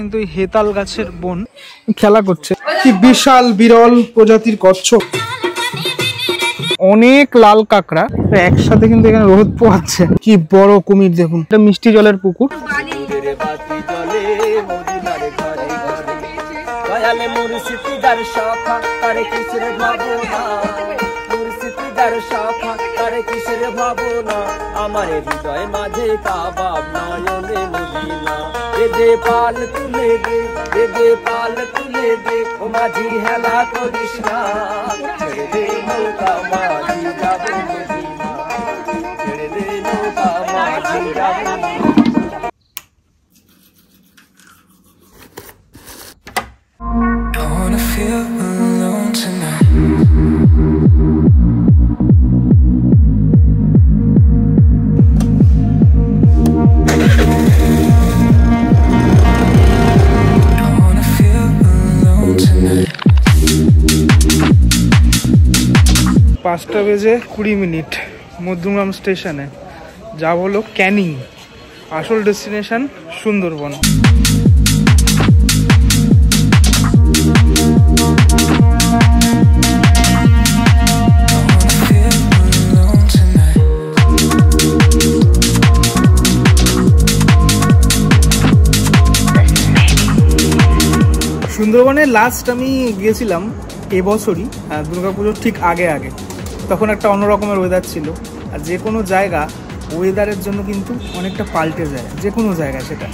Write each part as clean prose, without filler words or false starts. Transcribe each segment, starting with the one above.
কিন্তু হেতাল গাছের বন খেলা করছে। কি বিশাল বিরল প্রজাতির কচ্ছপ, অনেক লাল কাঁকড়া একসাথে কিন্তু এখানে রোদ পোহাচ্ছে। কি বড় কুমির দেখুন, এটা মিষ্টি জলের পুকুর। আমার হৃদয় মাঝে কাবাব নয়নে মদিনা, দে পাল তুলে দে, দে পাল তুলে দে, ও মাঝির হেলা করিস না, ছেড়ে দে নৌকা মাঝি যাবে মদিনা, ছেড়ে দে নৌকা মাঝি যাবে Medina. I wanna feel alone tonight. পাঁচটা বেজে 20 মিনিট মধ্যমগ্রাম স্টেশনে যাব হলো ক্যানিং, আসল ডেস্টিনেশন সুন্দরবন। সুন্দরবনে লাস্ট আমি গিয়েছিলাম এবছরই, দুর্গাপুজোর ঠিক আগে আগে। তখন একটা অন্যরকমের ওয়েদার ছিল, আর যে কোনো জায়গা ওয়েদারের জন্য কিন্তু অনেকটা পাল্টে যায়, যে কোনো জায়গা সেটা।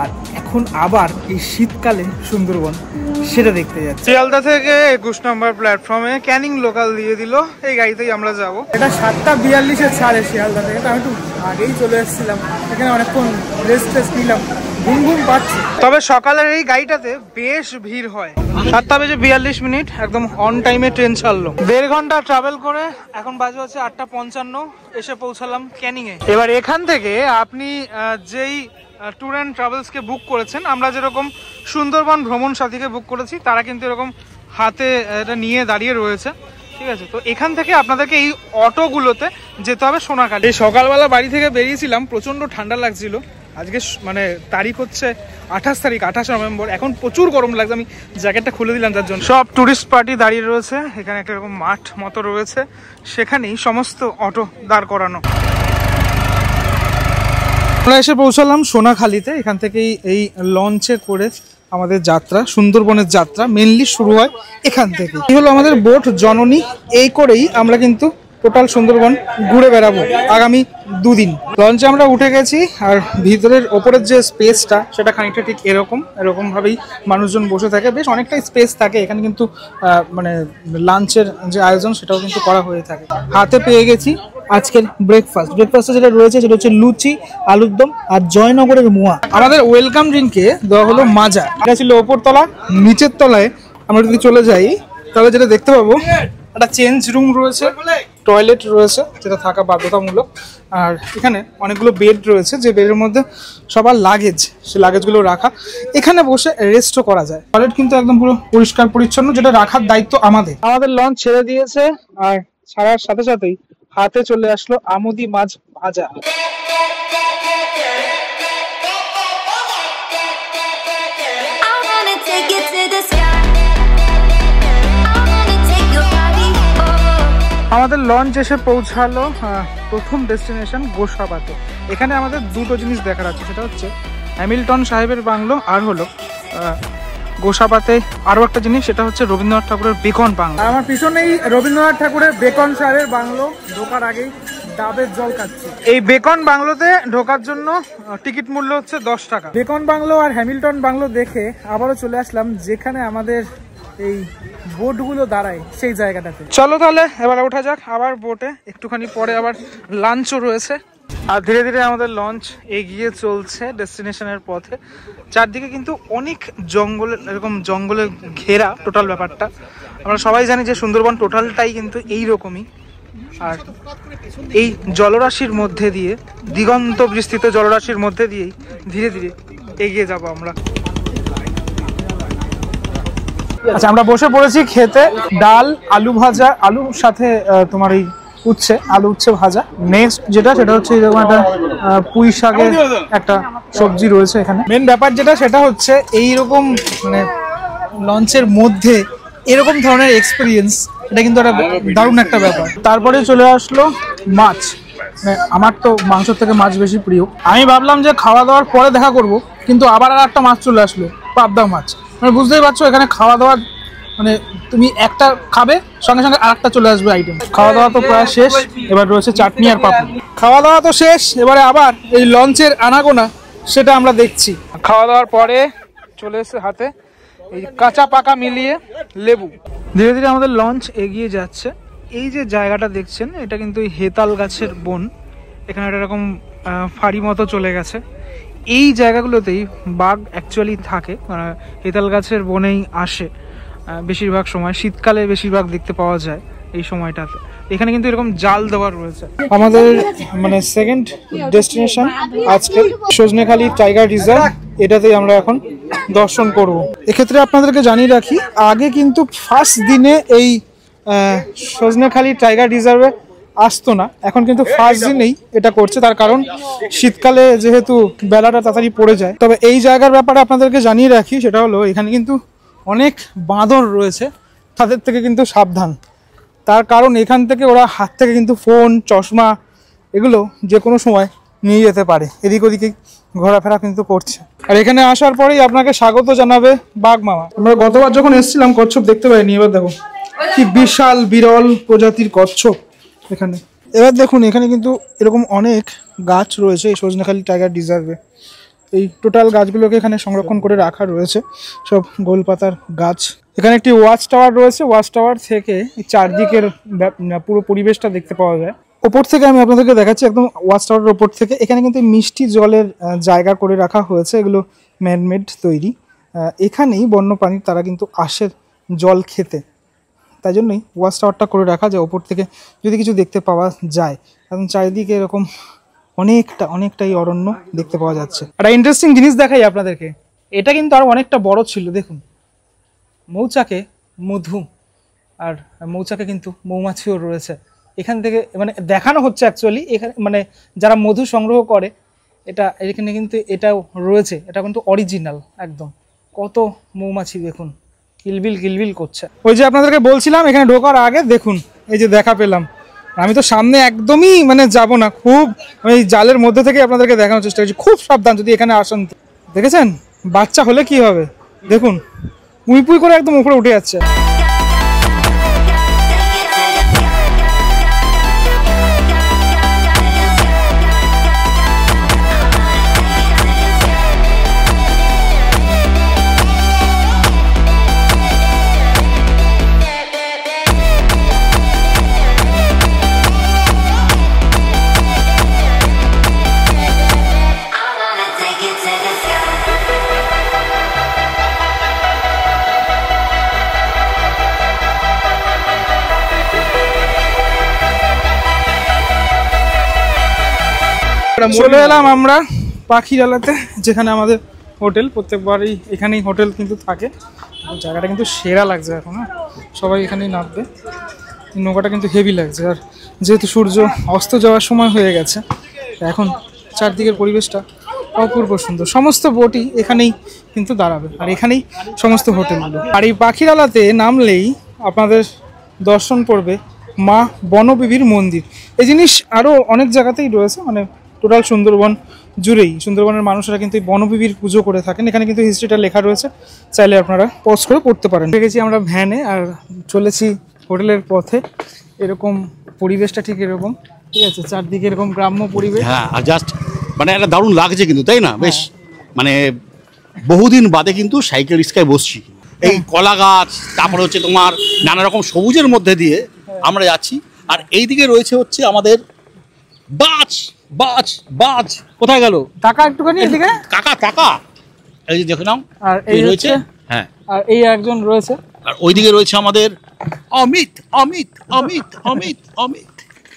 আর এখন আবার এই শীতকালে সুন্দরবন সেটা দেখতে যাচ্ছে। শিয়ালদা থেকে 21 নম্বর প্ল্যাটফর্মে ক্যানিং লোকাল দিয়ে দিল, এই গাড়িতেই আমরা যাব। এটা 7:42 ছাড়ে শিয়ালদা থেকে, তো আমি একটু আগেই চলে এসেছিলাম, এখানে অনেকক্ষণ রেস্ট নিলাম, ঘুম ঘুম পাচ্ছি। তবে সকালের এই গাড়িটাতে বেশ ভিড় হয়। 7:42, একদম অন টাইমে ট্রেন ছাড়লো। 1.5 ঘন্টা ট্রাভেল করে এখন বাজে হচ্ছে 8:55, এসে পৌঁছালাম ক্যানিং এ। এবার এখান থেকে আপনি যেই ট্যুর অ্যান্ড ট্রাভেলসকে বুক করেছেন, আমরা যেরকম সুন্দরবন ভ্রমণ সাথীকে বুক করেছি, তারা কিন্তু এরকম হাতে এটা নিয়ে দাঁড়িয়ে রয়েছে, ঠিক আছে? তো এখান থেকে আপনাদেরকে এই অটোগুলোতে যেতে হবে সোনাখালি। এই সকালবেলা বাড়ি থেকে বেরিয়েছিলাম, প্রচন্ড ঠান্ডা লাগছিল। আজকে মানে তারিখ হচ্ছে 28 নভেম্বর, এখন প্রচুর গরম লাগছে। আমি জ্যাকেটটা খুলে দিলাম তার জন্য। সব টুরিস্ট পার্টি দাঁড়িয়ে রয়েছে এখানে, একটা এরকম মাঠ মতো রয়েছে, সেখানেই সমস্ত অটো দাঁড় করানো। আমরা এসে পৌঁছালাম সোনাখালিতে। এখান থেকেই এই লঞ্চে করে আমাদের যাত্রা, সুন্দরবনের যাত্রা মেনলি শুরু হয় এখান থেকে। এই হলো আমাদের বোট জননী। এই করেই আমরা কিন্তু টোটাল সুন্দরবন ঘুরে বেড়াবো আগামী 2 দিন। লঞ্চে আমরা উঠে গেছি, আর ভিতরের ওপরের যে স্পেসটা সেটা খানিকটা ঠিক এরকম ভাবেই মানুষজন বসে থাকে, বেশ অনেকটাই স্পেস থাকে এখানে। কিন্তু মানে লাঞ্চের যে আয়োজন সেটাও কিন্তু করা হয়ে থাকে। হাতে পেয়ে গেছি আজকের ব্রেকফাস্টে যেটা রয়েছে সেটা হচ্ছে লুচি, আলুর দম আর জয়নগরের মোয়া। আমাদের ওয়েলকাম ড্রিঙ্কে দেওয়া হলো মাজা। এটা ছিল ওপর তলা। নিচের তলায় আমরা যদি চলে যাই তাহলে যেটা দেখতে পাবো, একটা চেঞ্জ রুম রয়েছে, টয়লেট রয়েছে যেটা থাকা বাধ্যতামূলক, আর এখানে অনেকগুলো বেড রয়েছে, যে বেডের মধ্যে সবার লাগেজ, সেই লাগেজগুলো রাখা। এখানে বসে রেস্টও করা যায়। টয়লেট কিন্তু একদম পুরো পরিষ্কার পরিচ্ছন্ন, যেটা রাখার দায়িত্ব আমাদের। আমাদের লঞ্চ ছেড়ে দিয়েছে, আর ছাড়ার সাথে সাথেই হাতে চলে আসলো আমুদি মাছ ভাজা। আমাদের লঞ্চ এসে পৌঁছালো প্রথম ডেস্টিনেশন গোসাবাতে। এখানে আমাদের দুটো জিনিস দেখার আছে, সেটা হচ্ছে হ্যামিল্টন সাহেবের বাংলো, আর হলো গোসাবাতে আরো একটা জিনিস, সেটা হচ্ছে রবীন্দ্রনাথ ঠাকুরের বেকন বাংলো। আমার পিছনেই রবীন্দ্রনাথ ঠাকুরের বেকন সাহেবের বাংলো। ঢোকার আগেই ডাবের জল খাচ্ছি। এই বেকন বাংলোতে ঢোকার জন্য টিকিট মূল্য হচ্ছে 10 টাকা। বেকন বাংলো আর হ্যামিল্টন বাংলো দেখে আবারও চলে আসলাম যেখানে আমাদের এই বোটগুলো দাঁড়ায়, সেই জায়গাটাতে। চলো তাহলে এবার ওঠা যাক আবার বোটে। একটুখানি পরে আবার লাঞ্চও রয়েছে। আর ধীরে ধীরে আমাদের লঞ্চ এগিয়ে চলছে ডেস্টিনেশনের পথে। চারদিকে কিন্তু অনেক জঙ্গল, এরকম জঙ্গলে ঘেরা টোটাল ব্যাপারটা। আমরা সবাই জানি যে সুন্দরবন টোটালটাই কিন্তু এইরকমই। আর এই জলরাশির মধ্যে দিয়ে, দিগন্ত বিস্তৃত জলরাশির মধ্যে দিয়েই ধীরে ধীরে এগিয়ে যাব আমরা। আচ্ছা, আমরা বসে পড়েছি খেতে। ডাল, আলু ভাজা, আলুর সাথে তোমার এই উচ্ছে, আলু উচ্ছে ভাজা। নেক্সট যেটা সেটা হচ্ছে এরকম একটা পুঁই শাকের একটা সবজি রয়েছে এখানে। মেন ব্যাপার যেটা সেটা হচ্ছে এইরকম মানে লঞ্চের মধ্যে এরকম ধরনের এক্সপিরিয়েন্স, এটা কিন্তু একটা দারুণ একটা ব্যাপার। তারপরে চলে আসলো মাছ। মানে আমার তো মাংসের থেকে মাছ বেশি প্রিয়। আমি ভাবলাম যে খাওয়া দাওয়ার পরে দেখা করব, কিন্তু আবার আর একটা মাছ চলে আসলো, পাবদা মাছ। মানে বুঝতেই পারছো এখানে খাওয়া দাওয়ার মানে তুমি একটা খাবে সঙ্গে সঙ্গে আর একটা চলে আসবে আইটেম। খাওয়া দাওয়া তো প্রায় শেষ, এবার রয়েছে চাটনি আর পাপড়। খাওয়া দাওয়া তো শেষ, এবারে আবার এই লঞ্চের আনাগোনা সেটা আমরা দেখছি। খাওয়া দাওয়ার পরে চলে এসেছে হাতে এই কাঁচা পাকা মিলিয়ে লেবু। ধীরে ধীরে আমাদের লঞ্চ এগিয়ে যাচ্ছে। এই যে জায়গাটা দেখছেন এটা কিন্তু হেতাল গাছের বন। এখানে একটা এরকম ফাড়ি মতো চলে গেছে। এই জায়গাগুলোতেই বাঘ অ্যাকচুয়ালি থাকে, মানে হেতাল গাছের বনেই আসে বেশিরভাগ সময়। শীতকালে বেশিরভাগ দেখতে পাওয়া যায় এই সময়টাতে। এখানে কিন্তু এরকম জাল দেওয়া রয়েছে। আমাদের মানে সেকেন্ড ডেস্টিনেশন আজকে সজনেখালি টাইগার রিজার্ভ, এটাতেই আমরা এখন দর্শন করব। এক্ষেত্রে আপনাদেরকে জানিয়ে রাখি, আগে কিন্তু ফার্স্ট দিনে এই সজনেখালি টাইগার রিজার্ভে আসতো না, এখন কিন্তু ফার্স্ট দিনেই এটা করছে। তার কারণ শীতকালে যেহেতু বেলাটা তাড়াতাড়ি পড়ে যায়। তবে এই জায়গার ব্যাপারে আপনাদেরকে জানিয়ে রাখি, সেটা হলো এখানে কিন্তু অনেক বাঁদর রয়েছে, তাদের থেকে কিন্তু সাবধান। তার কারণ এখান থেকে ওরা হাত থেকে কিন্তু ফোন, চশমা এগুলো যে কোনো সময় নিয়ে যেতে পারে। এদিক ওদিকে ঘোরাফেরা কিন্তু করছে। আর এখানে আসার পরেই আপনাকে স্বাগত জানাবে বাঘ মামা। আমরা গতবার যখন এসেছিলাম কচ্ছপ দেখতে পাইনি, এবার দেখো কি বিশাল বিরল প্রজাতির কচ্ছপ এখানে। এবার দেখুন এখানে কিন্তু এরকম অনেক গাছ রয়েছে এই সজনেখালি টাইগার রিজার্ভে। এই টোটাল গাছগুলোকে এখানে সংরক্ষণ করে রাখা রয়েছে, সব গোলপাতার গাছ। এখানে একটি ওয়াচ টাওয়ার রয়েছে, ওয়াচ টাওয়ার থেকে চারদিকের পুরো পরিবেশটা দেখতে পাওয়া যায়। ওপর থেকে আমি আপনাদেরকে দেখাচ্ছি একদম ওয়াচ টাওয়ারের ওপর থেকে। এখানে কিন্তু মিষ্টি জলের জায়গা করে রাখা হয়েছে, এগুলো ম্যানমেড তৈরি। এখানেই বন্যপ্রাণী তারা কিন্তু আসে জল খেতে, তাই জন্যই ওয়াচ টাওয়ারটা করে রাখা যায়। ওপর থেকে যদি কিছু দেখতে পাওয়া যায়, এবং চারিদিকে এরকম অনেকটাই অরণ্য দেখতে পাওয়া যাচ্ছে। একটা ইন্টারেস্টিং জিনিস দেখাই আপনাদেরকে, এটা কিন্তু আর অনেকটা বড় ছিল। দেখুন মৌচাকে মধু, আর মৌচাকে কিন্তু মৌমাছিও রয়েছে এখান থেকে, মানে দেখানো হচ্ছে অ্যাকচুয়ালি এখানে মানে যারা মধু সংগ্রহ করে এটা এখানে কিন্তু এটাও রয়েছে। এটা কিন্তু অরিজিনাল একদম। কত মৌমাছি দেখুন কিলবিল করছে। ওই যে আপনাদেরকে বলছিলাম এখানে ঢোকার আগে দেখুন এই যে দেখা পেলাম। আমি তো সামনে একদমই মানে যাব না, খুব ওই জালের মধ্যে থেকে আপনাদেরকে দেখানোর চেষ্টা করছি। খুব সাবধান যদি এখানে আসেন। দেখেছেন বাচ্চা হলে কি হবে, দেখুন পুই করে একদম উপরে উঠে যাচ্ছে। চলে এলাম আমরা পাখিরালাতে, যেখানে আমাদের হোটেল। প্রত্যেকবারই এখানেই হোটেল কিন্তু থাকে। জায়গাটা কিন্তু সেরা লাগছে এখন। সবাই এখানেই নামবে। নৌকাটা কিন্তু হেভি লাগছে। আর যেহেতু সূর্য অস্ত যাওয়ার সময় হয়ে গেছে, এখন চারদিকের পরিবেশটা অপূর্ব সুন্দর। সমস্ত বোটই এখানেই কিন্তু দাঁড়াবে, আর এখানেই সমস্ত হোটেলগুলো। আর এই পাখিরালাতে নামলেই আপনাদের দর্শন পড়বে মা বনবিবির মন্দির। এই জিনিস আরও অনেক জায়গাতেই রয়েছে, মানে টোটাল সুন্দরবন জুড়েই সুন্দরবনের মানুষরা কিন্তু এই বনবিবির পুজো করে থাকেন। এখানে কিন্তু হিস্ট্রিটা লেখা রয়েছে, চাইলে আপনারা পজ করে পড়তে পারেন। দেখেছি আমরা ভ্যানে আর চলেছি হোটেলের পথে। এরকম পরিবেশটা ঠিক এরকম, ঠিক আছে, চারদিকে এরকম গ্রাম্য পরিবেশ। হ্যাঁ, আর জাস্ট মানে একটা দারুণ লাগছে কিন্তু, তাই না? বেশ মানে বহুদিন বাদে কিন্তু সাইকেল রিক্সায় বসছি। এই কলা গাছ, তারপরে হচ্ছে তোমার নানা রকম সবুজের মধ্যে দিয়ে আমরা যাচ্ছি। আর এই দিকে রয়েছে হচ্ছে আমাদের বাজ কোথায় গেল টাকা একটুখানি এদিকে, কাকা এই যে দেখে নাও। আর এই রয়েছে, হ্যাঁ, আর এই একজন রয়েছে। আর ওইদিকে রয়েছে আমাদের অমিত।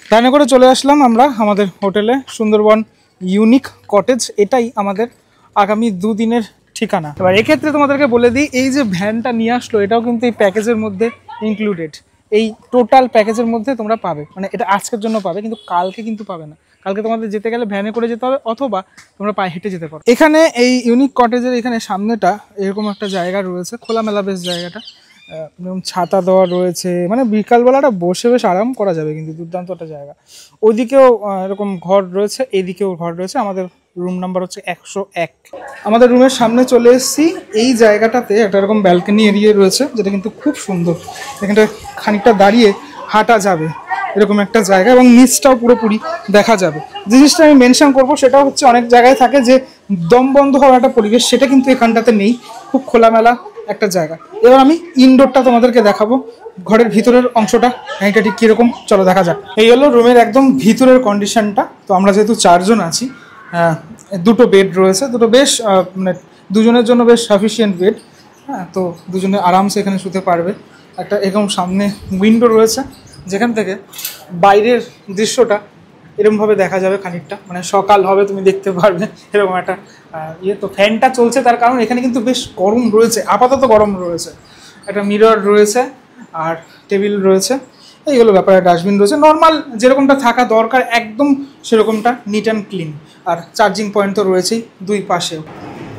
ট্রেনে করে চলে আসলাম আমরা আমাদের হোটেলে, সুন্দরবন ইউনিক কটেজ। এটাই আমাদের আগামী দুদিনের ঠিকানা। এবার এক্ষেত্রে তোমাদেরকে বলে দিই, এই যে ভ্যানটা নিয়ে আসলো এটাও কিন্তু এই প্যাকেজের মধ্যে ইনক্লুডেড। এই টোটাল প্যাকেজের মধ্যে তোমরা পাবে। মানে এটা আজকের জন্য পাবে, কিন্তু কালকে কিন্তু পাবে না। কালকে তোমাদের যেতে গেলে ভ্যানে করে যেতে হবে, অথবা তোমরা পায়ে হেঁটে যেতে পারো। এখানে এই ইউনিক কটেজের এখানে সামনেটা এরকম একটা জায়গা রয়েছে, খোলামেলা বেশ জায়গাটা, এবং ছাতা দেওয়া রয়েছে, মানে বিকালবেলাটা বসে বেশ আরাম করা যাবে, কিন্তু দুর্দান্ত একটা জায়গা। ওইদিকেও এরকম ঘর রয়েছে, এইদিকেও ঘর রয়েছে। আমাদের রুম নাম্বার হচ্ছে 101। আমাদের রুমের সামনে চলে এসেছি। এই জায়গাটাতে একটা এরকম ব্যালকনি এরিয়া রয়েছে, যেটা কিন্তু খুব সুন্দর। এখানটা খানিকটা দাঁড়িয়ে হাঁটা যাবে, এরকম একটা জায়গা, এবং নিচটাও পুরোপুরি দেখা যাবে। জিনিসটা আমি মেনশন করবো সেটা হচ্ছে, অনেক জায়গায় থাকে যে দম বন্ধ হওয়ার একটা পরিবেশ, সেটা কিন্তু এখানটাতে নেই। খুব খোলামেলা একটা জায়গা। এবার আমি ইনডোরটা তোমাদেরকে দেখাবো, ঘরের ভিতরের অংশটা এটা ঠিক কীরকম, চলো দেখা যাক। এই হলো রুমের একদম ভিতরের কন্ডিশনটা। তো আমরা যেহেতু 4 জন আছি, 2টো বেড রয়েছে, দুটো বেশ মানে দুজনের জন্য বেশ সাফিসিয়েন্ট বেড। হ্যাঁ, তো দুজনে আরামসে এখানে শুতে পারবে। একটা এরকম সামনে উইন্ডো রয়েছে, যেখান থেকে বাইরের দৃশ্যটা এরকমভাবে দেখা যাবে খানিকটা, মানে সকাল হবে তুমি দেখতে পারবে এরকম একটা তো ফ্যানটা চলছে, তার কারণ এখানে কিন্তু বেশ গরম রয়েছে, আপাতত গরম রয়েছে। একটা মিরর রয়েছে আর টেবিল রয়েছে, এইগুলো ব্যাপারে। ডাস্টবিন রয়েছে, নর্মাল যেরকমটা থাকা দরকার একদম সেরকমটা, নিট অ্যান্ড ক্লিন। আর চার্জিং পয়েন্ট তো রয়েছেই দুই পাশেও।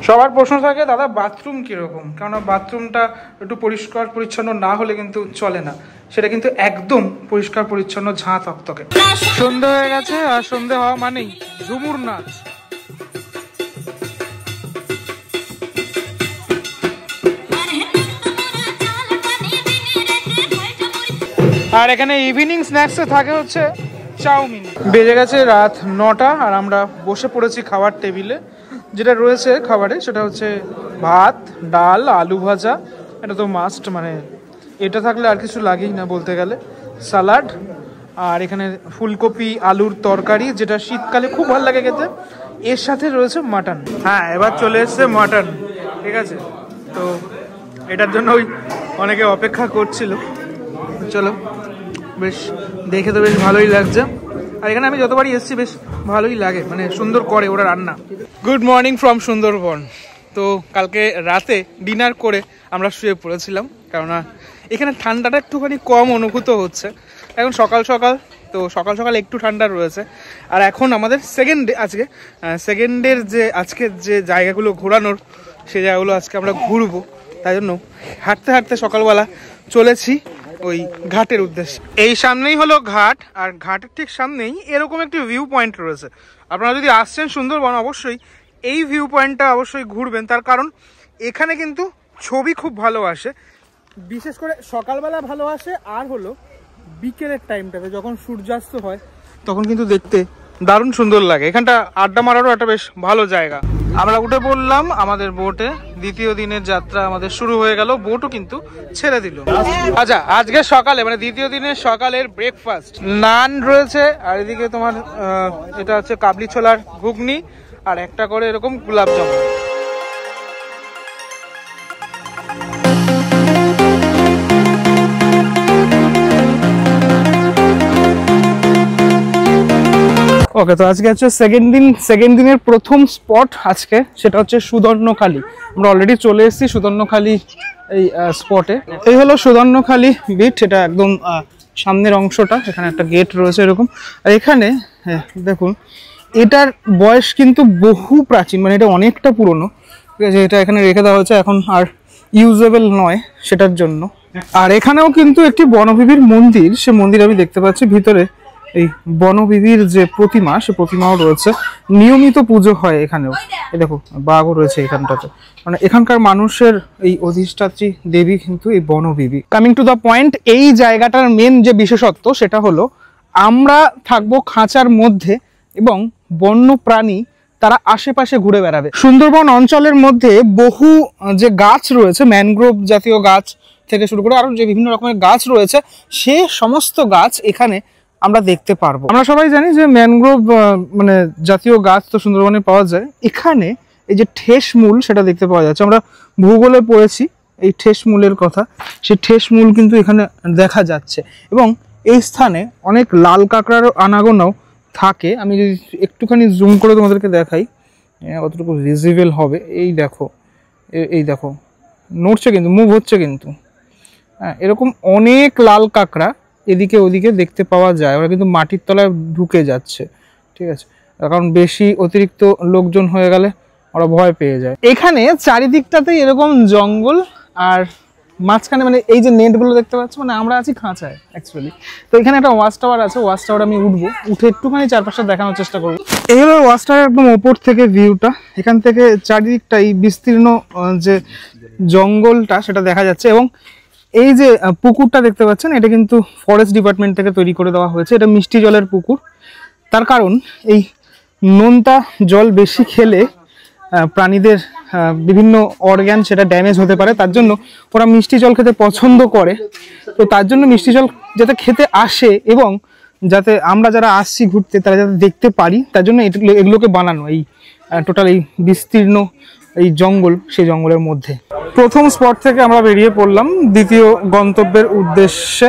সবার প্রশ্ন থাকে, দাদা বাথরুম কীরকম? কেননা বাথরুমটা একটু পরিষ্কার পরিচ্ছন্ন না হলে কিন্তু চলে না। সেটা কিন্তু একদম পরিষ্কার পরিচ্ছন্ন, ঝাঁ তকতকে। সন্ধে হয়ে গেছে, আর সন্ধে হওয়া মানেই ঝুমুর নাচ। আর এখানে ইভিনিং স্ন্যাক্সে থাকে হচ্ছে চাউমিন। বেজে গেছে রাত 9টা, আর আমরা বসে পড়েছি খাওয়ার টেবিলে। যেটা রয়েছে খাবারে সেটা হচ্ছে ভাত, ডাল, আলু ভাজা, এটা তো মাস্ট, মানে এটা থাকলে আর কিছু লাগেই না বলতে গেলে। সালাড, আর এখানে ফুলকপি আলুর তরকারি, যেটা শীতকালে খুব ভালো লাগে খেতে। এর সাথে রয়েছে মাটন। হ্যাঁ, এবার চলে এসছে মাটন, ঠিক আছে। তো এটার জন্য অনেকে অপেক্ষা করছিল। চলো, বেশ দেখে তো বেশ ভালোই লাগছে। আর এখানে আমি যতবারই এসেছি বেশ ভালোই লাগে, মানে সুন্দর করে ওরা রান্না। Good morning from Sundarban. তো কালকে রাতে ডিনার করে আমরা শুয়ে পড়েছিলাম, কেননা এখানে ঠান্ডাটা একটুখানি কম অনুভূত হচ্ছে। এখন সকাল সকাল, তো সকাল সকাল একটু ঠান্ডা রয়েছে। আর এখন আমাদের সেকেন্ড ডে, আজকে সেকেন্ডের যে আজকের যে জায়গাগুলো ঘোরানোর, সেই জায়গাগুলো আজকে আমরা ঘুরবো। তাই জন্য হাঁটতে হাঁটতে সকালবেলা চলেছি ওই ঘাটের উদ্দেশ্যে। এই সামনেই হলো ঘাট, আর ঘাটের ঠিক সামনেই এরকম একটি ভিউ পয়েন্ট রয়েছে। আপনারা যদি আসছেন সুন্দরবন, অবশ্যই এই ভিউ পয়েন্টটা অবশ্যই ঘুরবেন, তার কারণ এখানে কিন্তু ছবি খুব ভালো আসে, বিশেষ করে সকালবেলা ভালো আসে, আর হলো বিকেলের টাইমটাতে যখন সূর্যাস্ত হয় তখন কিন্তু দেখতে দারুণ সুন্দর লাগে। এখানটা আড্ডা মারারও একটা বেশ ভালো জায়গা। আমরা উঠে পড়লাম আমাদের বোটে। দ্বিতীয় দিনের যাত্রা আমাদের শুরু হয়ে গেল, বোটও কিন্তু ছেড়ে দিল। আচ্ছা, আজকে সকালে মানে দ্বিতীয় দিনের সকালের ব্রেকফাস্ট, নান রয়েছে, আর এদিকে তোমার এটা হচ্ছে কাবলি ছোলার ঘুগনি, আর একটা করে এরকম গোলাপ জামুন। ওকে, তো আজকে হচ্ছে সেকেন্ড দিনের প্রথম স্পট আজকে, সেটা হচ্ছে সুদর্ণখালি। আমরা অলরেডি চলে এসেছি সুদর্ণখালি এই স্পটে। এই হলো সুদর্ণখালি বিচ, এটা একদম সামনের অংশটা। এখানে একটা গেট রয়েছে এরকম। আর এখানে দেখুন, এটার বয়স কিন্তু বহু প্রাচীন, মানে এটা অনেকটা পুরনো, ঠিক আছে। এটা এখানে রেখে দেওয়া হয়েছে, এখন আর ইউজেবল নয় সেটার জন্য। আর এখানেও কিন্তু একটি বনবিবির মন্দির, সে মন্দির আমি দেখতে পাচ্ছি ভিতরে। এই বনবিবির যে প্রতিমা, সে প্রতিমাও রয়েছে, নিয়মিত পুজো হয় এখানেও। এই দেখো, বাঘও রয়েছে এখানটাতে, মানে এখানকার মানুষের এই অধিষ্ঠাত্রী দেবী কিন্তু এই Bonbibi. Coming to the point, এই জায়গাটার মেন যে বিশেষত্ব সেটা হলো আমরা থাকবো খাঁচার মধ্যে, এবং বন্য প্রাণী তারা আশেপাশে ঘুরে বেড়াবে। সুন্দরবন অঞ্চলের মধ্যে বহু যে গাছ রয়েছে, ম্যানগ্রোভ জাতীয় গাছ থেকে শুরু করে আরো যে বিভিন্ন রকমের গাছ রয়েছে, সে সমস্ত গাছ এখানে আমরা দেখতে পারবো। আমরা সবাই জানি যে ম্যানগ্রোভ মানে জাতীয় গাছ তো সুন্দরবনে পাওয়া যায়। এখানে এই যে ঠেসমূল, সেটা দেখতে পাওয়া যাচ্ছে। আমরা ভূগোলে পড়েছি এই ঠেসমূলের কথা, সেই ঠেসমূল কিন্তু এখানে দেখা যাচ্ছে। এবং এই স্থানে অনেক লাল কাঁকড়ারও আনাগোনাও থাকে। আমি যদি একটুখানি জুম করে তোমাদেরকে দেখাই, কতটুকু ভিজিবল হবে। এই দেখো, এই দেখো, নড়ছে কিন্তু, মুভ হচ্ছে কিন্তু। হ্যাঁ, এরকম অনেক লাল কাঁকড়া এদিকে ওদিকে দেখতে পাওয়া যায়। ওরা কিন্তু মাটির তলায় ঢুকে যাচ্ছে, ঠিক আছে, কারণ বেশি অতিরিক্ত লোকজন হয়ে গেলে ওরা ভয় পেয়ে যায়। এখানে চারিদিকটাতেই এরকম জঙ্গল, আর মাঝখানে মানে এই যে নেটগুলো দেখতে পাচ্ছ, মানে আমরা আছি খাঁচায় অ্যাকচুয়ালি। তো এখানে একটা ওয়াচ টাওয়ার আছে, ওয়াচ টাওয়ার আমি উঠবো, উঠে একটুখানি চারপাশটা দেখানোর চেষ্টা করবো। এই হলো ওয়াচ টাওয়ার একদম ওপর থেকে ভিউটা। এখান থেকে চারিদিকটা এই বিস্তীর্ণ যে জঙ্গলটা সেটা দেখা যাচ্ছে। এবং এই যে পুকুরটা দেখতে পাচ্ছেন, এটা কিন্তু ফরেস্ট ডিপার্টমেন্ট থেকে তৈরি করে দেওয়া হয়েছে। এটা মিষ্টি জলের পুকুর, তার কারণ এই নোনতা জল বেশি খেলে প্রাণীদের বিভিন্ন অর্গ্যান সেটা ড্যামেজ হতে পারে, তার জন্য ওরা মিষ্টি জল খেতে পছন্দ করে। তো তার জন্য মিষ্টি জল যাতে খেতে আসে এবং যাতে আমরা যারা আসছি ঘুরতে তারা যাতে দেখতে পারি, তার জন্য এগুলোকে বানানো। এই টোটাল এই বিস্তীর্ণ এই জঙ্গল, সেই জঙ্গলের মধ্যে প্রথম স্পট থেকে আমরা বেরিয়ে পড়লাম দ্বিতীয় গন্তব্যের উদ্দেশ্যে।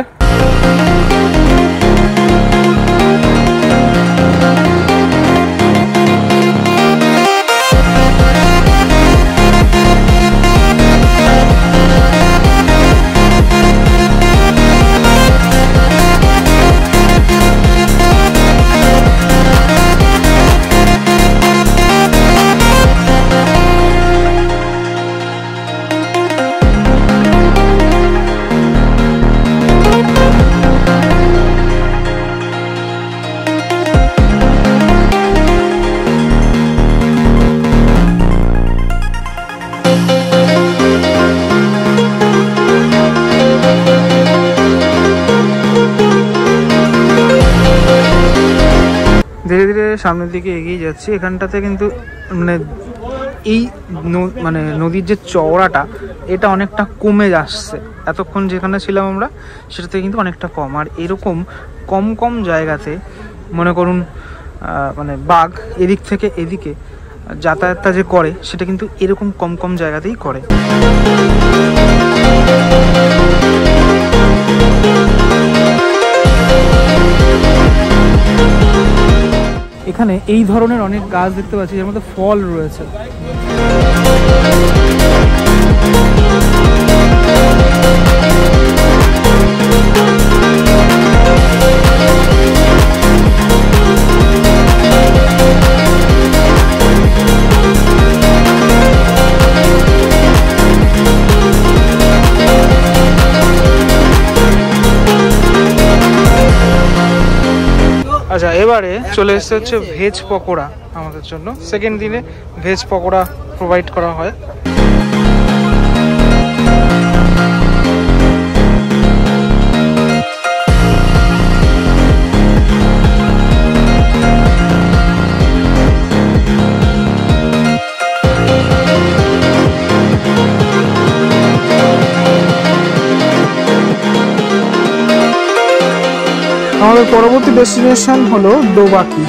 ধীরে ধীরে সামনের দিকে এগিয়ে যাচ্ছি। এখানটাতে কিন্তু মানে এই মানে নদীর যে চওড়াটা এটা অনেকটা কমে আসছে। এতক্ষণ যেখানে ছিলাম আমরা সেটা থেকে কিন্তু অনেকটা কম। আর এরকম কম কম জায়গাতে মনে করুন মানে বাঘ এদিক থেকে এদিকে যাতায়াতটা যে করে সেটা কিন্তু এরকম কম কম জায়গাতেই করে। এখানে এই ধরনের অনেক গাছ দেখতে পাচ্ছি, যার মধ্যে ফল রয়েছে। আচ্ছা, এবারে চলে এসেছে হচ্ছে ভেজ পকোড়া আমাদের জন্য। সেকেন্ড দিনে ভেজ পকোড়া প্রোভাইড করা হয়। আমাদের পরবর্তী ডেস্টিনেশন হলো দোবাকি।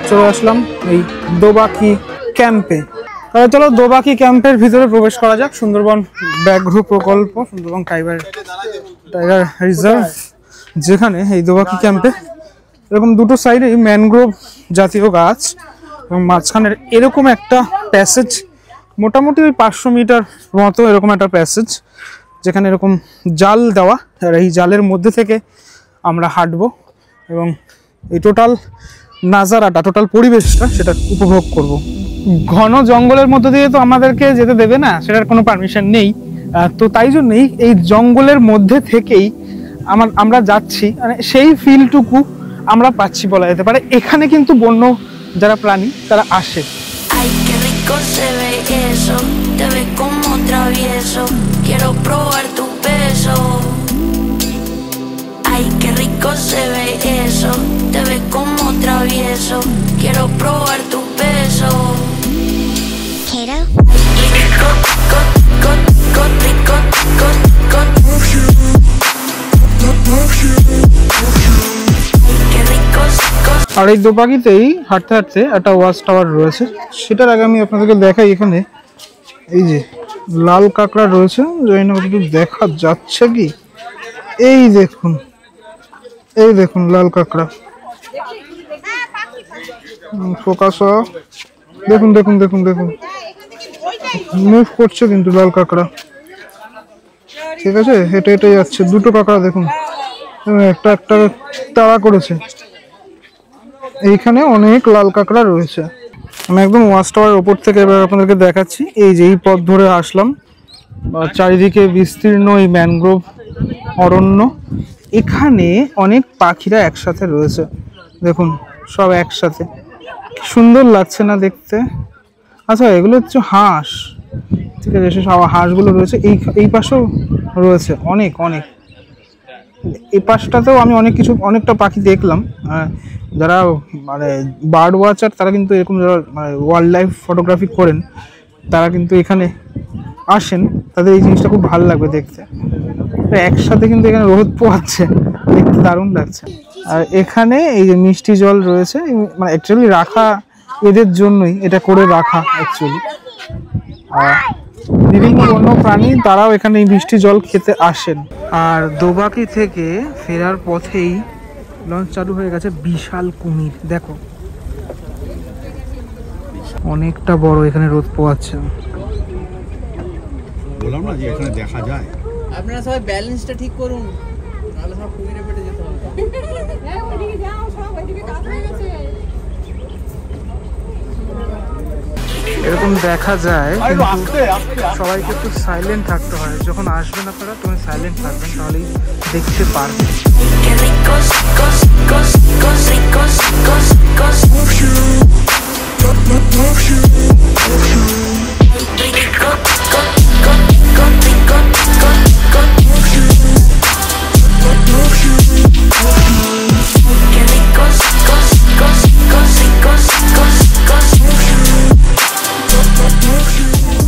চলে আসলাম এই দোবাকি ক্যাম্পে। চলো দোবাকি ক্যাম্পের ভিতরে প্রবেশ করা যাক। সুন্দরবন ব্যাঘ্র প্রকল্প, সুন্দরবন টাইগার রিজার্ভ, যেখানে এই দোবাকি ক্যাম্পে এরকম দুটো সাইডেই ম্যানগ্রোভ জাতীয় গাছ এবং মাঝখানের এরকম একটা প্যাসেজ, মোটামুটি ওই 500 মিটার মতো এরকম একটা প্যাসেজ, যেখানে এরকম জাল দেওয়া। আর এই জালের মধ্যে থেকে আমরা হাঁটবো এবং এই টোটাল নাজারাটা, টোটাল পরিবেশটা সেটা উপভোগ করব। ঘন জঙ্গলের মধ্য দিয়ে তো আমাদেরকে যেতে দেবে না, সেটার কোনো পারমিশন নেই। তো তাই জন্যই এই জঙ্গলের মধ্যে থেকেই আমরা যাচ্ছি, মানে সেই ফিলটুকু আমরা পাচ্ছি বলা যেতে পারে। এখানে কিন্তু বন্য যারা প্রাণী তারা আসে। Ay, qué rico se ve eso, te ves como travieso, quiero probar tu beso. Quiero rico, rico, আর এই দোবাকিতেই হাঁটতে হাঁটতে একটা ওয়াচ টাওয়ার রয়েছে, সেটার আগে আমি আপনাদেরকে দেখাই। এখানে এই যে লাল কাঁকড়া রয়েছে, জানি না ওদিকে দেখা যাচ্ছে কি, এই দেখুন, এই দেখুন লাল কাঁকড়া, ফোকাস, দেখুন দেখুন দেখুন দেখুন, মুভ করছে কিন্তু লাল কাঁকড়া। ঠিক আছে, হেঁটে হেঁটে যাচ্ছে। দুটো কাঁকড়া দেখুন, একটা একটা তাড়া করেছে। এইখানে অনেক লাল কাঁকড়া রয়েছে। আমি একদম ওয়াচ টাওয়ারের ওপর থেকে এবার আপনাদেরকে দেখাচ্ছি। এই যে এই পথ ধরে আসলাম, চারিদিকে বিস্তীর্ণ এই ম্যানগ্রোভ অরণ্য। এখানে অনেক পাখিরা একসাথে রয়েছে, দেখুন সব একসাথে, সুন্দর লাগছে না দেখতে? আচ্ছা, এগুলো হচ্ছে হাঁস, ঠিক আছে, সব হাঁসগুলো রয়েছে। এই পাশেও রয়েছে অনেক অনেক। এই পাশটাতেও আমি অনেকটা পাখি দেখলাম। যারা মানে বার্ড ওয়াচার, তারা কিন্তু এরকম যারা মানে ওয়াইল্ড লাইফ ফটোগ্রাফি করেন, তারা কিন্তু এখানে আসেন, তাদের এই জিনিসটা খুব ভালো লাগবে দেখতে। একসাথে কিন্তু এখানে রোদ পোয়াচ্ছে, দেখতে দারুণ লাগছে। আর এখানে এই যে মিষ্টি জল রয়েছে, মানে অ্যাকচুয়ালি রাখা এদের জন্যই, এটা করে রাখা অ্যাকচুয়ালি। আর বিভিন্ন বন্য প্রাণী তারাও এখানে এই মিষ্টি জল খেতে আসেন। আর দোবাকি থেকে ফেরার পথেই লঞ্চ চালু হয়ে গেছে। বিশাল কুমির দেখো, অনেকটা বড়, এখানে রোদ পোয়াচ্ছে। বললাম না যে এখানে দেখা যায়। আপনারা সবাই ব্যালেন্সটা ঠিক করুন, নাহলে সব কুমিরে পেটে যেতে হবে। ওইদিকে যাও, সব ওইদিকে কাজ হয়ে গেছে। এরকম দেখা যায়, কিন্তু সবাইকে একটু সাইলেন্ট থাকতে হয়। যখন আসবেন আপনারা তখন সাইলেন্ট থাকবেন, তাহলেই দেখতে পারবেন।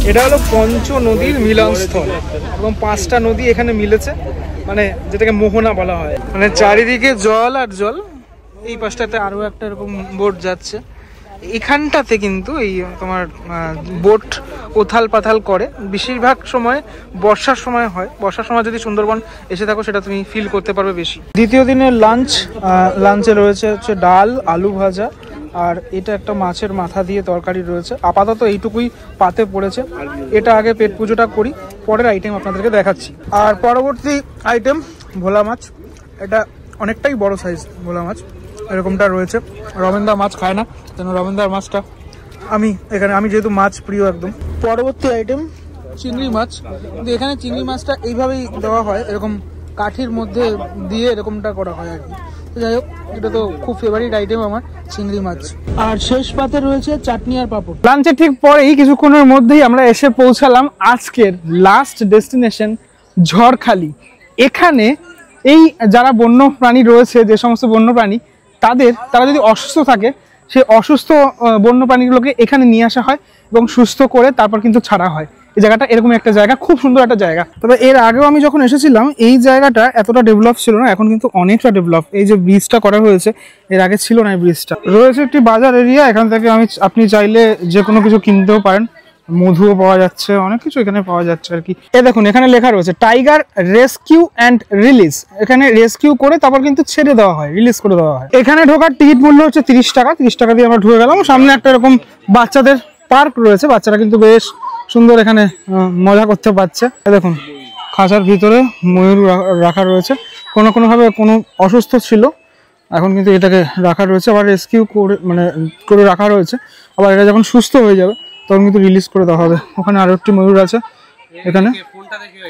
এটা হলো পঞ্চ নদীর মিলনস্থল, এবং 5টা নদী এখানে মিলেছে, মানে যেটাকে মোহনা বলা হয়। মানে চারিদিকে জল আর জল। এই পাশটাতে আরো একটা এরকম বোট যাচ্ছে। এখানটাতে কিন্তু এই তোমার বোট ওথাল পাথাল করে। বেশিরভাগ সময় বর্ষার সময় হয়। বর্ষার সময় যদি সুন্দরবন এসে থাকো, সেটা তুমি ফিল করতে পারবে বেশি। দ্বিতীয় দিনের লাঞ্চে রয়েছে হচ্ছে ডাল, আলু ভাজা, আর এটা একটা মাছের মাথা দিয়ে তরকারি রয়েছে। আপাতত এইটুকুই পাতে পড়েছে। এটা আগে পেট পুজোটা করি, পরের আইটেম আপনাদেরকে দেখাচ্ছি। আর পরবর্তী আইটেম ভোলা মাছ। এটা অনেকটাই বড় সাইজ ভোলা মাছ, এরকমটা রয়েছে। রমেনদা মাছ খায় না, যেন রমেনদার মাছটা আমি যেহেতু মাছ প্রিয় একদম। পরবর্তী আইটেম চিংড়ি মাছ। কিন্তু এখানে চিংড়ি মাছটা এইভাবেই দেওয়া হয়, এরকম কাঠির মধ্যে দিয়ে এরকমটা করা হয় আর কি। যাই হোক, এটা তো খুব ফেভারিট আইটেম আমার, চিংড়ি মাছ। আর শেষ পাতে রয়েছে চাটনি আর পাঁপড়। লাঞ্চের ঠিক পরেই কিছুক্ষণের মধ্যেই আমরা এসে পৌঁছালাম আজকের লাস্ট ডেস্টিনেশন ঝড়খালি। এখানে এই যারা বন্য প্রাণী রয়েছে, যে সমস্ত বন্য প্রাণী, তারা যদি অসুস্থ থাকে, সেই অসুস্থ বন্য প্রাণীগুলোকে এখানে নিয়ে আসা হয় এবং সুস্থ করে তারপর কিন্তু ছাড়া হয়। এই জায়গাটা এরকম একটা জায়গা, খুব সুন্দর একটা জায়গা। তবে এর আগেও আমি যখন এসেছিলাম, এই জায়গাটা এতটা ডেভেলপ ছিল না, এখন কিন্তু অনেকটা ডেভেলপ। এই যে ব্রিজটা করা হয়েছে, এর আগে ছিল না এই ব্রিজটা। রয়েছে একটি বাজার এরিয়া, এখান থেকে আপনি চাইলে যে কোনো কিছু কিনতেও পারেন। মধুও পাওয়া যাচ্ছে, অনেক কিছু এখানে পাওয়া যাচ্ছে আর কি। দেখুন, এখানে লেখা রয়েছে টাইগার রেস্কিউ অ্যান্ড রিলিজ। এখানে রেস্কিউ করে তারপর কিন্তু ছেড়ে দেওয়া হয়, রিলিজ করে দেওয়া হয়। এখানে ঢোকার টিকিট মূল্য হচ্ছে 30 টাকা। 30 টাকা দিয়ে আমরা ঢুকে গেলাম। সামনে একটা এরকম বাচ্চাদের পার্ক রয়েছে, বাচ্চারা কিন্তু বেশ সুন্দর এখানে মজা করতে পারছে। দেখুন, খাঁচার ভিতরে ময়ূর রাখা রয়েছে। কোনোভাবে কোনো অসুস্থ ছিল, এখন কিন্তু এটাকে রাখা রয়েছে, আবার রেস্কিউ করে রাখা রয়েছে। আবার এটা যখন সুস্থ হয়ে যাবে তখন কিন্তু রিলিজ করে দেওয়া হবে। ওখানে আরো একটি ময়ূর আছে, এখানে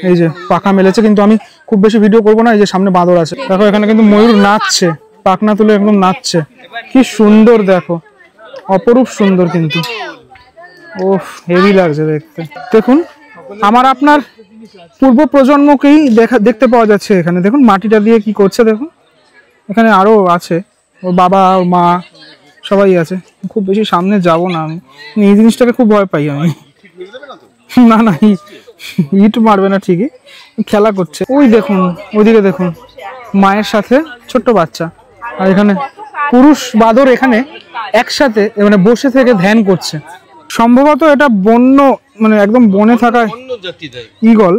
এই যে পাখা মেলেছে, কিন্তু আমি খুব বেশি ভিডিও করবো না। এই যে সামনে বাঁদর আছে, দেখো এখানে কিন্তু ময়ূর নাচছে, পাখনা তুলে একদম নাচছে। কি সুন্দর দেখো, অপরূপ সুন্দর কিন্তু। ওহ, হেভি লাগছে দেখতে। দেখুন, আপনার পূর্ব প্রজন্মকেই দেখতে পাওয়া যাচ্ছে এখানে। দেখুন মাটিটা দিয়ে কি করছে, দেখুন এখানে আরো আছে, ওর বাবা, ওর মা, সবাই আছে। খুব বেশি সামনে যাব না, আমি এই জিনিসটাকে খুব ভয় পাই আমি। না ইট মারবে না, ঠিকই খেলা করছে। ওই দেখুন, ওইদিকে দেখুন, মায়ের সাথে ছোট্ট বাচ্চা। আর এখানে পুরুষ বাঁদর এখানে একসাথে বসে থেকে ধ্যান করছে। সম্ভবত এটা বন্য, একদম বনে থাকা ঈগল।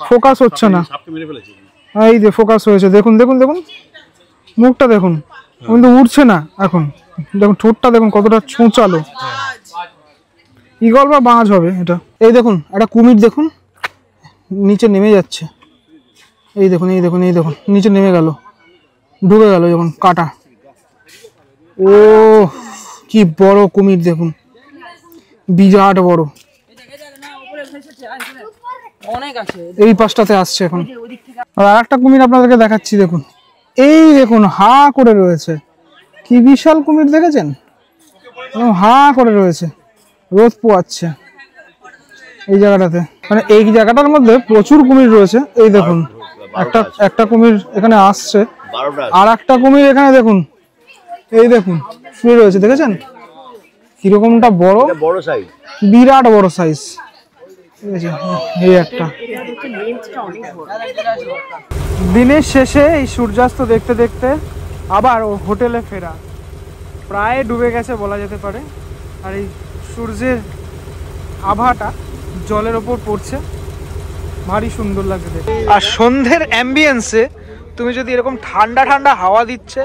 ফোকাস হচ্ছে না, এই যে ফোকাস হয়েছে। দেখুন মুখটা দেখুন, কিন্তু উঠছে না এখন। দেখুন ঠোঁটটা দেখুন কতটা ছুঁচালো। ঈগল বা বাজ হবে এটা। এই দেখুন একটা কুমির, দেখুন নিচে নেমে যাচ্ছে। এই দেখুন এই দেখুন এই দেখুন নিচে নেমে গেল, ঢুকে গেল যখন কাটা। ও কি বড় কুমির দেখুন, বিরাট বড়। এই পাশটাতে আসছে এখন। আর আরেকটা কুমির আপনাদেরকে দেখাচ্ছি, দেখুন এই দেখুন হা করে রয়েছে, কি বিশাল কুমির দেখেছেন, হা করে রয়েছে, রোদ পোয়াচ্ছে এই জায়গাটাতে। মানে এই জায়গাটার মধ্যে প্রচুর কুমির রয়েছে। এই দেখুন একটা কুমির এখানে আসছে, আর একটা কুমির এখানে দেখুন, এই দেখুন শুয়ে রয়েছে, দেখেছেন কিরকমটা বড়, বড় সাইজ, বিরাট বড় সাইজ। এই একটা দিনের শেষে এই সূর্যাস্ত দেখতে দেখতে আবার ও হোটেলে ফেরা, প্রায় ডুবে গেছে বলা যেতে পারে। আর এই সূর্যের আভাটা জলের ওপর পড়ছে, ভারী সুন্দর লাগছে দেখতে। আর সন্ধ্যের অ্যাম্বিয়েন্সে তুমি যদি এরকম ঠান্ডা ঠান্ডা হাওয়া দিচ্ছে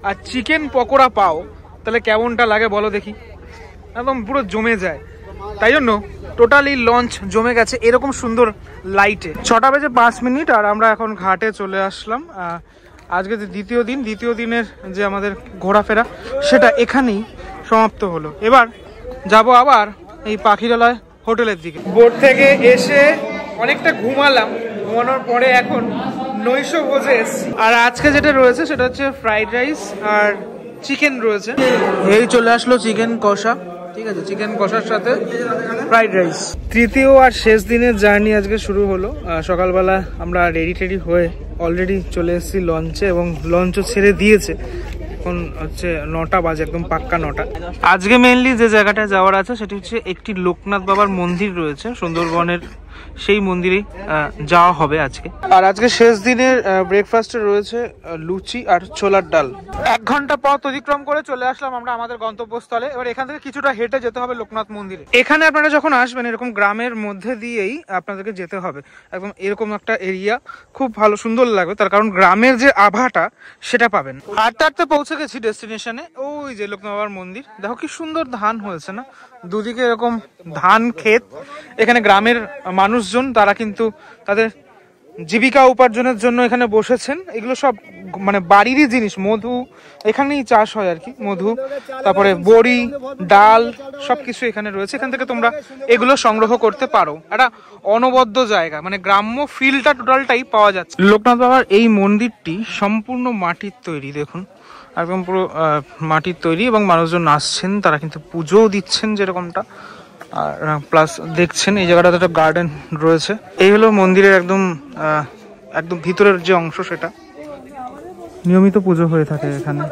আর চিকেন পকোড়া পাও, তাহলে কেমনটা লাগে বলো দেখি, একদম পুরো জমে যায়। তাই জন্য টোটালি লঞ্চ জমে গেছে এরকম সুন্দর লাইটে। 6টা বেজে 5 মিনিট আর আমরা এখন ঘাটে চলে আসলাম। আজকে দ্বিতীয় দিনের যে আমাদের ঘোরাফেরা সেটা এখানেই সমাপ্ত হলো। এবার যাব আবার এই পাখিরালয় হোটেলের দিকে। বোট থেকে এসে অনেকটা ঘুমালাম, ঘুমানোর পরে এখন নৈশ ভোজে এসেছি। আর আজকে যেটা রয়েছে সেটা হচ্ছে ফ্রাইড রাইস আর চিকেন রয়েছে। এই চলে আসলো চিকেন কষা, ঠিক আছে, চিকেন কষার সাথে ফ্রাইড রাইস। তৃতীয় আর শেষ দিনের জার্নি আজকে শুরু হলো। সকালবেলা আমরা রেডি হয়ে অলরেডি চলে এসেছি লঞ্চে, এবং লঞ্চও ছেড়ে দিয়েছে। এখন হচ্ছে 9টা বাজে, একদম পাক্কা 9টা। আজকে মেনলি যে জায়গাটায় যাওয়ার আছে সেটি হচ্ছে একটি লোকনাথ বাবার মন্দির রয়েছে সুন্দরবনের, সেই মন্দিরেই যাওয়া হবে আজকে। আর আজকে শেষ দিনের ব্রেকফাস্টে রয়েছে লুচি আর ছোলার ডাল। 1 ঘন্টা পথ অতিক্রম করে চলে আসলাম আমরা আমাদের গন্তব্যস্থলে। এবার এখান থেকে কিছুটা হেঁটে যেতে হবে লোকনাথ মন্দিরে। এখানে আপনারা যখন আসবেন এরকম গ্রামের মধ্যে দিয়েই আপনাদেরকে যেতে হবে, একদম এরকম একটা এরিয়া, খুব ভালো সুন্দর লাগবে, তার কারণ গ্রামের যে আভাটা সেটা পাবেন। হাঁটতে হাঁটতে পৌঁছে গেছি ডেস্টিনেশনে। ওই যে লোকনাথ বাবার মন্দির, দেখো কি সুন্দর ধান হয়েছে না, দুদিকে এরকম ধান ক্ষেত। এখানে গ্রামের মানুষজন তারা কিন্তু তাদের জীবিকা উপার্জনের জন্য এখানে বসেছেন। এগুলো সব মানে বাড়িরই জিনিস, মধু এখানেই চাষ হয় আর কি, মধু, তারপরে বড়ি, ডাল, সবকিছু এখানে রয়েছে। এখান থেকে তোমরা এগুলো সংগ্রহ করতে পারো। একটা অনবদ্য জায়গা, মানে গ্রাম্য ফিলটা টোটালটাই পাওয়া যাচ্ছে। লোকনাথ বাবার এই মন্দিরটি সম্পূর্ণ মাটির তৈরি, দেখুন একদম পুরো মাটির তৈরি, এবং মানুষজন আসছেন, তারা কিন্তু পুজোও দিচ্ছেন যেরকমটা। আর প্লাস দেখছেন এই জায়গাটাতে একটা গার্ডেন রয়েছে। এই হলো মন্দিরের একদম ভিতরের যে অংশ, সেটা নিয়মিত পুজো হয়ে থাকে এখানে।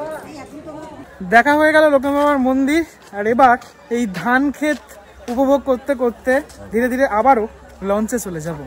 দেখা হয়ে গেল লোকনাথ বাবার মন্দির। আর এবার এই ধান ক্ষেত উপভোগ করতে করতে ধীরে ধীরে আবারও লঞ্চে চলে যাব।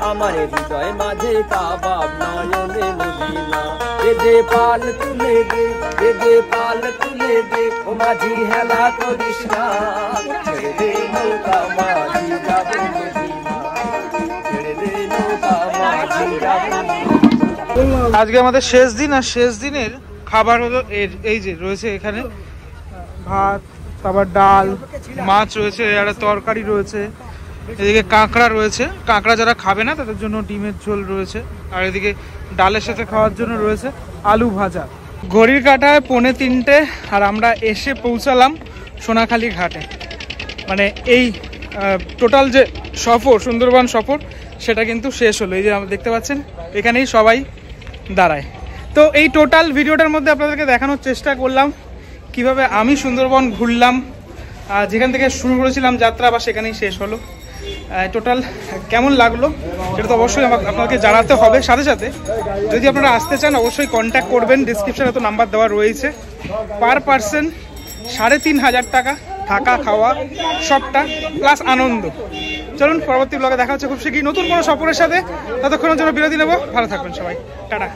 আমার হৃদয় মাঝে কাবাব নয়নে মদিনা, এ যে পাল তুলে দে, এ যে পাল তুলে দে, ও মাঝি হেলা করিস না, ছেড়ে দে নৌকা মাঝি যাবে মদিনা, ছেড়ে দে নৌকা মাঝি যাবে। আজকে আমাদের শেষ দিন, আর শেষ দিনের খাবার হলো এই যে রয়েছে এখানে ভাত, তারপর ডাল, মাছ রয়েছে, একটা তরকারি রয়েছে, এদিকে কাঁকড়া রয়েছে, কাঁকড়া যারা খাবে না তাদের জন্য ডিমের ঝোল রয়েছে, আর এদিকে ডালের সাথে খাওয়ার জন্য রয়েছে আলু ভাজা। ঘড়ির কাঁটায় 2:45 আর আমরা এসে পৌঁছালাম সোনাখালি ঘাটে। মানে এই টোটাল যে সফর, সুন্দরবন সফর, সেটা কিন্তু শেষ হলো। এই যে দেখতে পাচ্ছেন এখানেই সবাই দাঁড়ায়। তো এই টোটাল ভিডিওটার মধ্যে আপনাদেরকে দেখানোর চেষ্টা করলাম কিভাবে আমি সুন্দরবন ঘুরলাম, যেখান থেকে শুরু করেছিলাম যাত্রা বা সেখানেই শেষ হলো। টোটাল কেমন লাগলো সেটা তো অবশ্যই আপনাকে জানাতে হবে। সাথে সাথে যদি আপনারা আসতে চান অবশ্যই কন্ট্যাক্ট করবেন, ডিসক্রিপশনে তো নাম্বার দেওয়া রয়েছে। পার পার্সন 3,500 টাকা, থাকা খাওয়া সবটা প্লাস আনন্দ। চলুন পরবর্তী ব্লগে দেখা হচ্ছে খুব শীঘ্রই নতুন কোনো সফরের সাথে। ততক্ষণের জন্য বিরতি নেব। ভালো থাকবেন সবাই, টাটা।